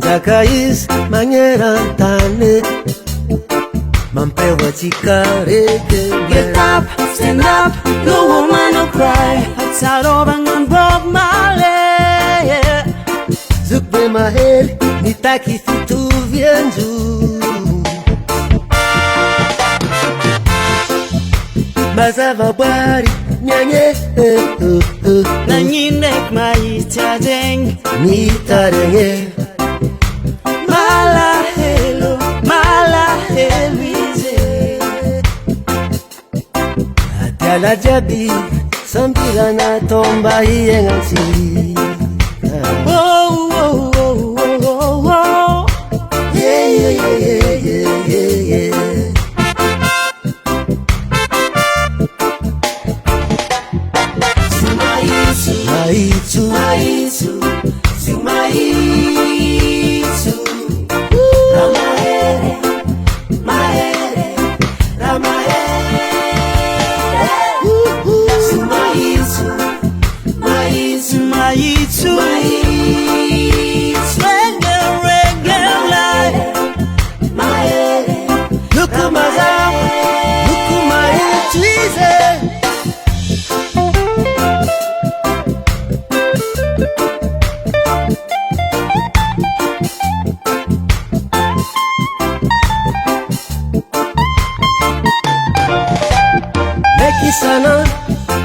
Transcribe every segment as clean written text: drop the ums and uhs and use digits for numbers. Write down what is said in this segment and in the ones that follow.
Manjakais manyerantane Mampewa chikareke. Get up, stand up, no woman no cry. Outside of and Bob Marley. Zukbe maheri nitaki fitu vienju Mazava bari nyanye Nanyinek maitadeng Nitarenge Mala hello, mala helwize Atiala jabi Sambila na tomba hiyengansi. Oh, oh, oh, oh, oh, oh. Yeah, yeah, yeah, yeah, yeah, yeah. Sumaitu, Sumaitu, Ramaere, Maere, Ramaere. Sumaitu, Sumaitu, reggae life. Maere, Lukumaza, Lukumaitu ize. Sana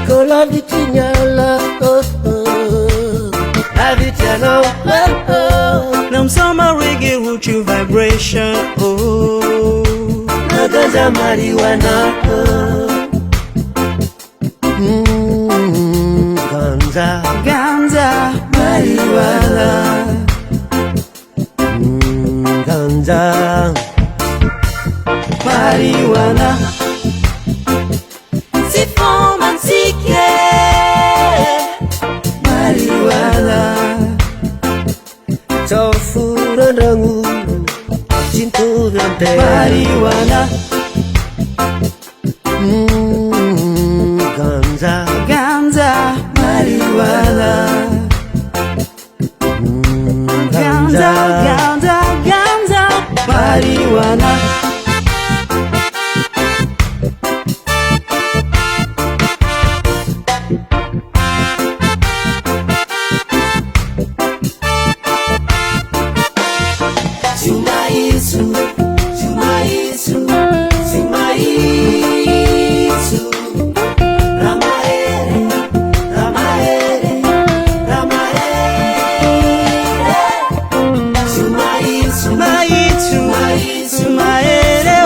con la vitignala, oh, oh. La vitiana, oh, oh. Nam summer reggae root you vibration, oh. Nagaza marijuana, oh. Ganza, Ganza, marijuana, ganza, marijuana. Si fuman si que marijuana. Tofura rangu, cintu viante, marijuana. Ganza, Ganza, marijuana. Ganza, Ganza, Ganza, marijuana. Sumaitu, Sumaitu, Sumaitu. Ramaere, Ramaere, Ramaere. Sumaitu, Sumaitu, Sumaitu,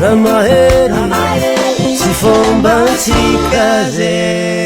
Ramaere, Ramaere. Sifomba chikaze.